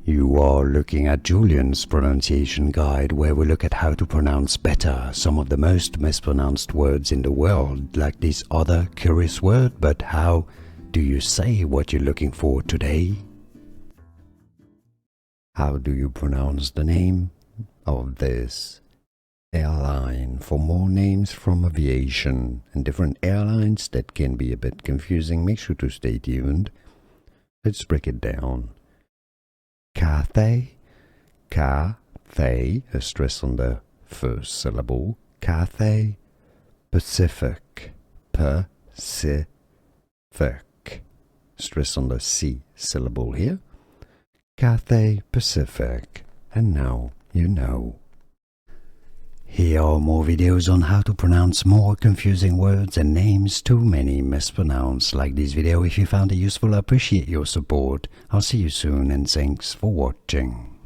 You are looking at Julian's pronunciation guide, where we look at how to pronounce better some of the most mispronounced words in the world, like this other curious word. But how do you say what you're looking for today? How do you pronounce the name of this airline? For more names from aviation and different airlines that can be a bit confusing, make sure to stay tuned. Let's break it down. Cathay, Cathay, a stress on the first syllable. Cathay Pacific, Pacific, stress on the C syllable here. Cathay Pacific, and now you know. Here are more videos on how to pronounce more confusing words and names too many mispronounced. Like this video if you found it useful. I appreciate your support. I'll see you soon and thanks for watching.